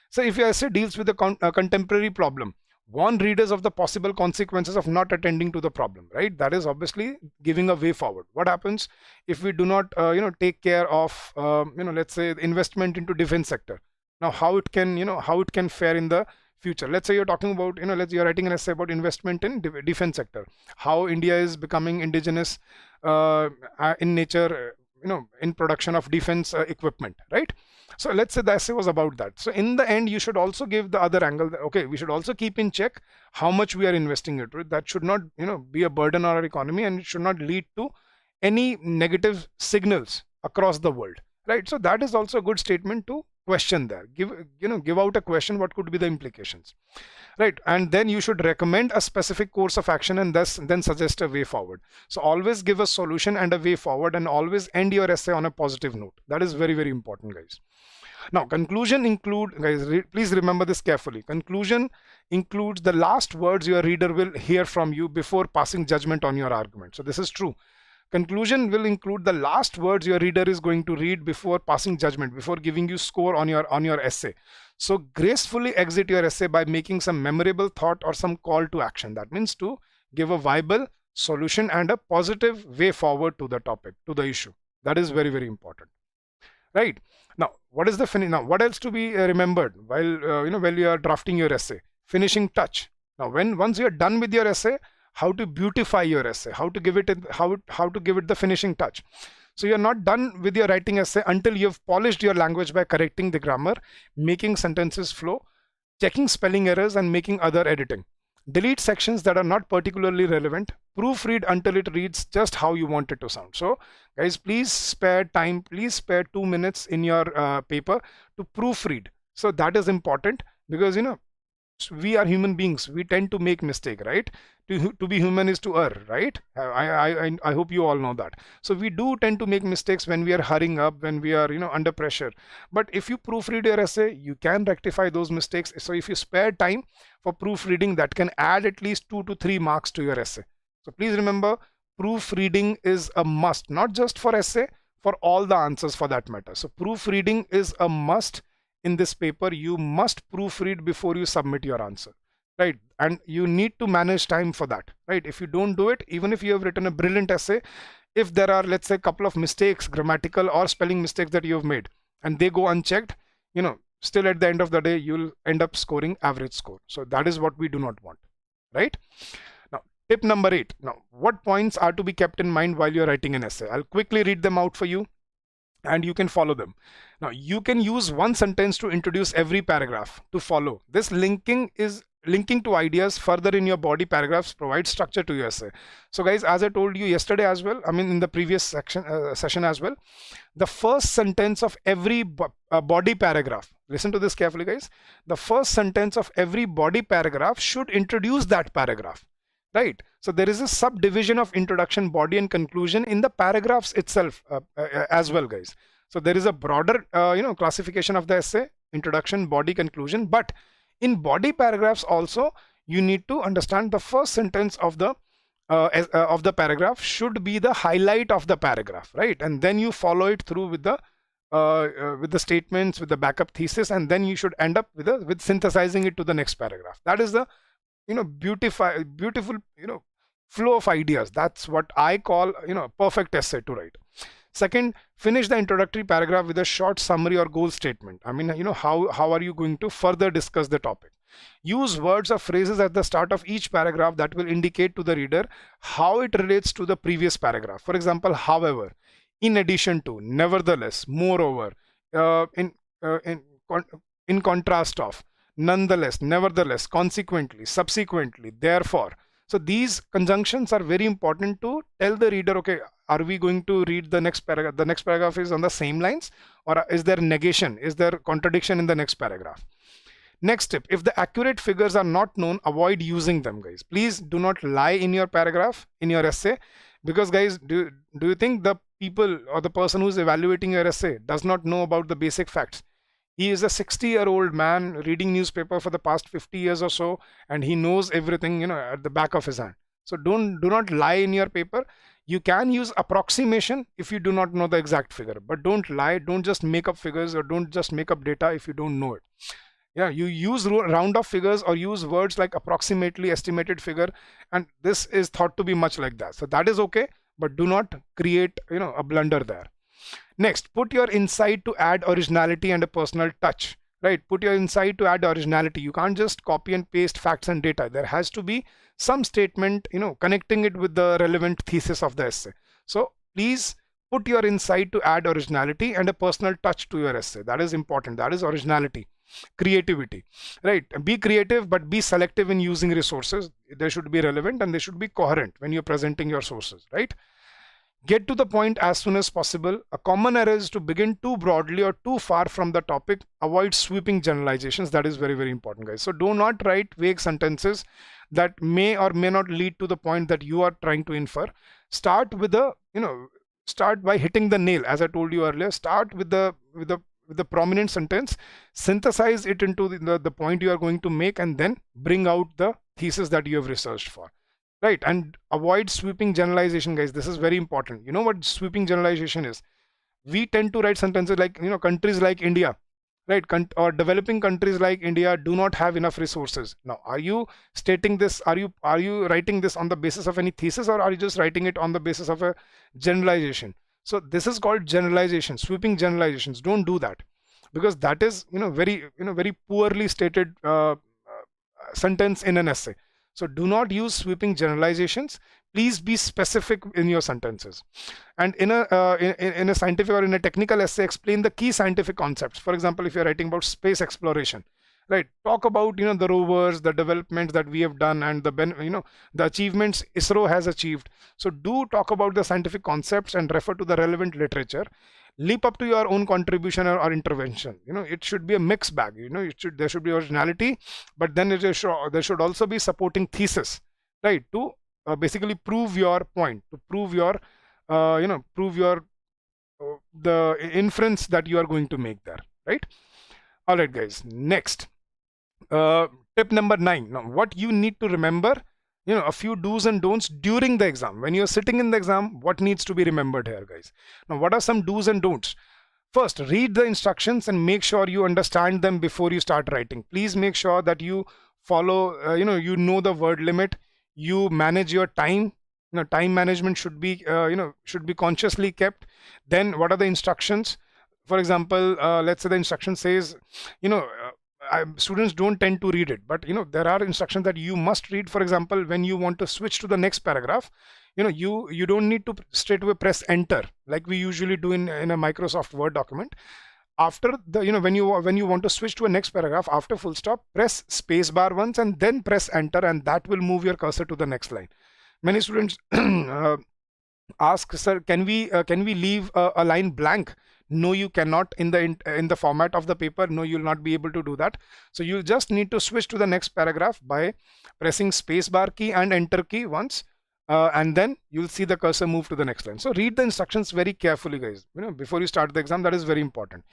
S1: So if your essay deals with a contemporary problem, warn readers of the possible consequences of not attending to the problem, right? That is obviously giving a way forward. What happens if we do not take care of let's say investment into defense sector? Now how it can fare in the future? Let's say you're talking about, you're writing an essay about investment in defense sector, how India is becoming indigenous in nature, in production of defense equipment, right? So let's say the essay was about that. So in the end, you should also give the other angle. Okay, we should also keep in check how much we are investing into it. That should not, be a burden on our economy, and it should not lead to any negative signals across the world, right? So that is also a good statement to question there. Give out a question. What could be the implications, right? And then you should recommend a specific course of action and then suggest a way forward. So always give a solution and a way forward, and always end your essay on a positive note. That is very, very important, guys. Now, conclusion please remember this carefully. Conclusion includes the last words your reader will hear from you before passing judgment on your argument. So this is true. Conclusion will include the last words your reader is going to read before passing judgment, before giving you score on your essay. So gracefully exit your essay by making some memorable thought or some call to action. That means to give a viable solution and a positive way forward to the topic, to the issue. That is very, very important. Right. Now, what is the what else to be remembered while while you are drafting your essay? Finishing touch. Now, once you are done with your essay, how to beautify your essay, how to give it the finishing touch. So you're not done with your writing essay until you've polished your language by correcting the grammar, making sentences flow, checking spelling errors, and making other editing. Delete sections that are not particularly relevant. Proofread until it reads just how you want it to sound. So guys, please spare time, please spare 2 minutes in your paper to proofread. So that is important, because we are human beings. We tend to make mistake, right? To be human is to err, right? I hope you all know that. So we do tend to make mistakes when we are hurrying up, when we are under pressure. But if you proofread your essay, you can rectify those mistakes. So if you spare time for proofreading, that can add at least 2 to 3 marks to your essay. So please remember, proofreading is a must, not just for essay, for all the answers for that matter. So proofreading is a must in this paper. You must proofread before you submit your answer, right? And you need to manage time for that, right? If you don't do it, even if you have written a brilliant essay, if there are, let's say, a couple of mistakes, grammatical or spelling mistakes that you have made, and they go unchecked, still at the end of the day, you'll end up scoring average score. So that is what we do not want, right? Now, tip number 8. Now, what points are to be kept in mind while you're writing an essay? I'll quickly read them out for you, and you can follow them. Now, you can use one sentence to introduce every paragraph to follow. This linking to ideas further in your body paragraphs provides structure to your essay. So guys, as I told you yesterday as well, in the previous session as well, the first sentence of every body paragraph, listen to this carefully, guys. The first sentence of every body paragraph should introduce that paragraph, right? So there is a subdivision of introduction, body, and conclusion in the paragraphs itself as well, guys. So there is a broader classification of the essay: introduction, body, conclusion. But in body paragraphs also, you need to understand the first sentence of the paragraph should be the highlight of the paragraph, right? And then you follow it through with the statements, with the backup thesis, and then you should end up with synthesizing it to the next paragraph. That is the beautiful flow of ideas. That's what I call, perfect essay to write. Second, finish the introductory paragraph with a short summary or goal statement. I mean, how are you going to further discuss the topic? Use words or phrases at the start of each paragraph that will indicate to the reader how it relates to the previous paragraph. For example, however, in addition to, nevertheless, moreover, uh, in uh, in in contrast of, nonetheless, nevertheless, consequently, subsequently, therefore. So these conjunctions are very important to tell the reader, okay, are we going to read the next paragraph? The next paragraph is on the same lines, or is there negation? Is there contradiction in the next paragraph? Next tip, if the accurate figures are not known, avoid using them, guys. Please do not lie in your paragraph, in your essay, because guys, do you think the people or the person who's evaluating your essay does not know about the basic facts? He is a 60-year-old man reading newspaper for the past 50 years or so, and he knows everything, at the back of his hand. So do not lie in your paper. You can use approximation if you do not know the exact figure, but don't lie. Don't just make up figures, or don't just make up data if you don't know it. Yeah, you use round off figures or use words like approximately, estimated figure, and this is thought to be much like that. So that is okay, but do not create, a blunder there. Next, put your insight to add originality and a personal touch, right? Put your insight to add originality. You can't just copy and paste facts and data. There has to be some statement, connecting it with the relevant thesis of the essay. So please put your insight to add originality and a personal touch to your essay. That is important. That is originality, creativity, right? Be creative, but be selective in using resources. They should be relevant and they should be coherent when you're presenting your sources, right? Get to the point as soon as possible. A common error is to begin too broadly or too far from the topic. Avoid sweeping generalizations. That is very, very important, guys. So do not write vague sentences that may or may not lead to the point that you are trying to infer. Start with start by hitting the nail. As I told you earlier, start with the prominent sentence, synthesize it into the point you are going to make, and then bring out the thesis that you have researched for. Right, and avoid sweeping generalization, guys. This is very important. You know what sweeping generalization is? We tend to write sentences like, countries like India, right? Or developing countries like India do not have enough resources. Now, are you stating this? Are you writing this on the basis of any thesis, or are you just writing it on the basis of a generalization? So this is called generalization, sweeping generalizations. Don't do that, because that is, very poorly stated sentence in an essay. So do not use sweeping generalizations. Please be specific in your sentences. And in a scientific or in a technical essay, explain the key scientific concepts. For example, if you're writing about space exploration, right? Talk about, the rovers, the developments that we have done, and the achievements ISRO has achieved. So do talk about the scientific concepts and refer to the relevant literature. Leap up to your own contribution or intervention. It should be a mixed bag. There should be originality, but then there should also be supporting thesis, right? To basically prove your point, to prove your the inference that you are going to make there, right? All right, guys. Next, tip number 9. Now, what you need to remember, a few do's and don'ts during the exam. When you're sitting in the exam, what needs to be remembered here, guys? Now, what are some do's and don'ts? First, read the instructions and make sure you understand them before you start writing. Please make sure that you follow, the word limit. You manage your time. Time management should be, consciously kept. Then, what are the instructions? For example, let's say the instruction says, students don't tend to read it, but there are instructions that you must read. For example, when you want to switch to the next paragraph, you don't need to straight away press enter like we usually do in a Microsoft Word document. After the when you want to switch to a next paragraph, after full stop, press space bar once and then press enter, and that will move your cursor to the next line. Many students ask, sir, can we leave a line blank? No, you cannot. In the format of the paper, no, you'll not be able to do that. So you just need to switch to the next paragraph by pressing space bar key and enter key once, and then you'll see the cursor move to the next line. So read the instructions very carefully, guys, before you start the exam. That is very important.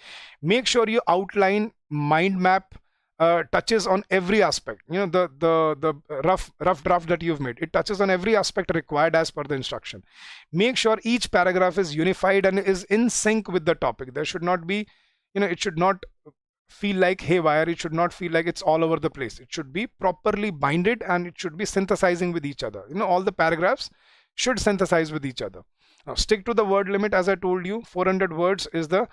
S1: Make sure you outline, mind map, touches on every aspect. The rough draft that you've made, it touches on every aspect required as per the instruction. Make sure each paragraph is unified and is in sync with the topic. There should not be, it should not feel like haywire. It should not feel like it's all over the place. It should be properly binded and it should be synthesizing with each other. All the paragraphs should synthesize with each other. Now stick to the word limit. As I told you, 400 words is the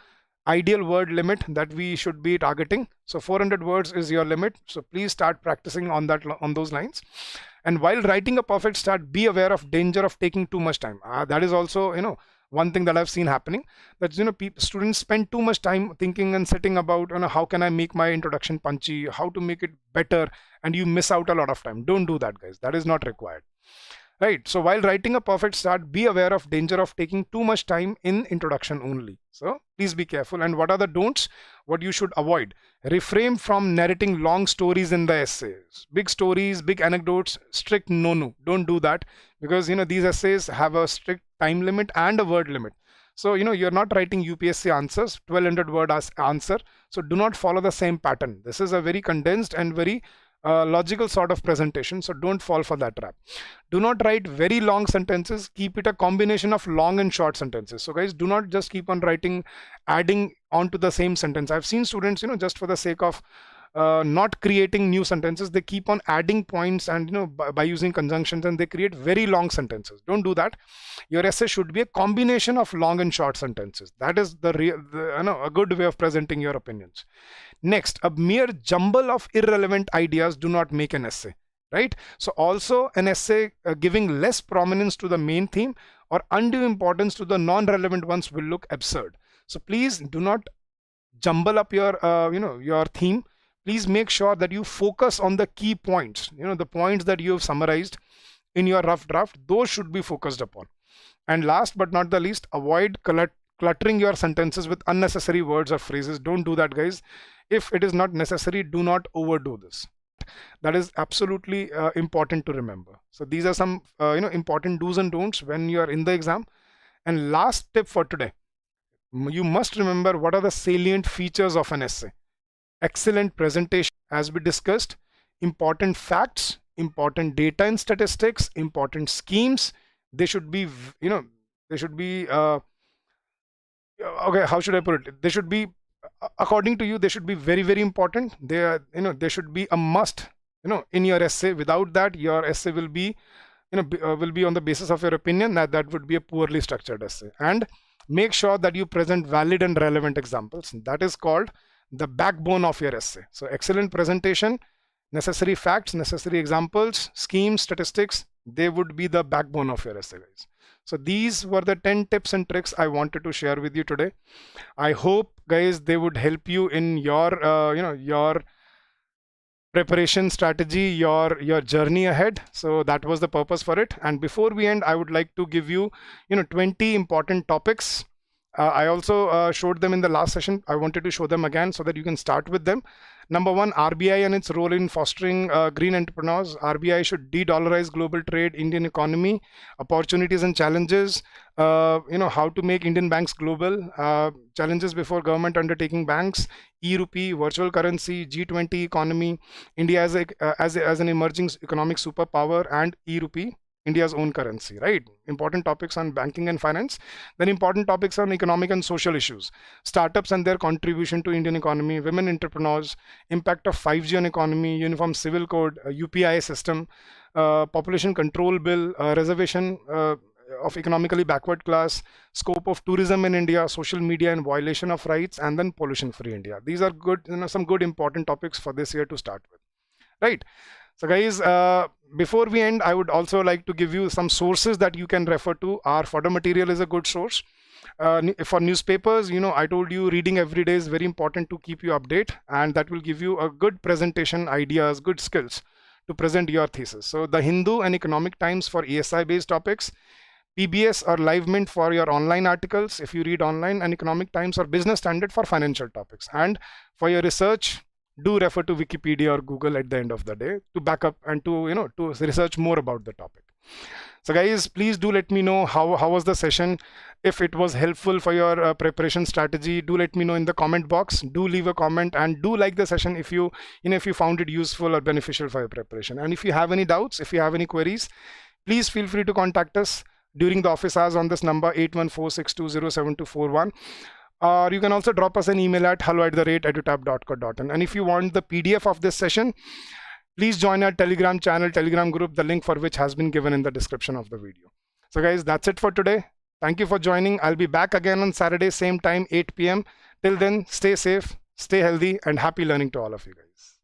S1: ideal word limit that we should be targeting. So 400 words is your limit. So please start practicing on those lines. And while writing a perfect start, be aware of danger of taking too much time. That is also, one thing that I've seen happening, that students spend too much time thinking and sitting about, how can I make my introduction punchy, how to make it better, and you miss out a lot of time. Don't do that, guys. That is not required. Right. So while writing a perfect start, be aware of danger of taking too much time in introduction only. So please be careful. And what are the don'ts? What you should avoid? Refrain from narrating long stories in the essays. Big stories, big anecdotes, strict no. Don't do that, because these essays have a strict time limit and a word limit. So you're not writing UPSC answers, 1200 word answer. So do not follow the same pattern. This is a very condensed and very logical sort of presentation, so don't fall for that trap. Do not write very long sentences. Keep it a combination of long and short sentences. So guys, do not just keep on writing, adding on to the same sentence. I've seen students, just for the sake of not creating new sentences, they keep on adding points and by using conjunctions, and they create very long sentences. Don't do that. Your essay should be a combination of long and short sentences. That is a good way of presenting your opinions. Next, a mere jumble of irrelevant ideas do not make an essay, right? So also an essay giving less prominence to the main theme or undue importance to the non-relevant ones will look absurd. So please do not jumble up your your theme. Please make sure that you focus on the key points, the points that you have summarized in your rough draft. Those should be focused upon. And last but not the least, avoid cluttering your sentences with unnecessary words or phrases. Don't do that, guys. If it is not necessary, do not overdo this. That is absolutely important to remember. So these are some important do's and don'ts when you are in the exam. And last tip for today, you must remember what are the salient features of an essay. Excellent presentation, as we discussed, important facts, important data and statistics, important schemes. They should be, okay, how should I put it? They should be, according to you, they should be very, very important. They are, they should be a must, in your essay. Without that, your essay will be, will be on the basis of your opinion. That would be a poorly structured essay. And make sure that you present valid and relevant examples. That is called the backbone of your essay. So excellent presentation, necessary facts, necessary examples, schemes, statistics, they would be the backbone of your essay, guys. So these were the 10 tips and tricks I wanted to share with you today. I hope, guys, they would help you in your your preparation strategy, your journey ahead. So that was the purpose for it. And before we end, I would like to give you 20 important topics. I also showed them in the last session. I wanted to show them again so that you can start with them. Number one, RBI and its role in fostering green entrepreneurs. RBI should de-dollarize global trade, Indian economy, opportunities and challenges, how to make Indian banks global, challenges before government undertaking banks, e-rupee, virtual currency, G20 economy, India as an emerging economic superpower, and e-rupee, India's own currency, right? Important topics on banking and finance. Then important topics on economic and social issues, startups and their contribution to Indian economy, women entrepreneurs, impact of 5G on economy, uniform civil code, UPI system, population control bill, reservation of economically backward class, scope of tourism in India, social media and violation of rights, and then pollution free India. These are good, some good important topics for this year to start with, right? So guys, before we end, I would also like to give you some sources that you can refer to. Our fodder material is a good source. For newspapers, I told you reading every day is very important to keep you update, and that will give you a good presentation ideas, good skills to present your thesis. So the Hindu and Economic Times for ESI based topics, PBS or Live Mint for your online articles if you read online, and Economic Times or Business Standard for financial topics. And for your research, do refer to Wikipedia or Google at the end of the day to back up and to to research more about the topic. So guys, please do let me know how was the session. If it was helpful for your preparation strategy, do let me know in the comment box. Do leave a comment and do like the session if you if you found it useful or beneficial for your preparation. And if you have any doubts, if you have any queries, please feel free to contact us during the office hours on this number 8146207241. or you can also drop us an email at hello@edutab.co.in. And if you want the PDF of this session, please join our Telegram channel, Telegram group, the link for which has been given in the description of the video. So guys, that's it for today. Thank you for joining. I'll be back again on Saturday, same time, 8 p.m. Till then, stay safe, stay healthy, and happy learning to all of you guys.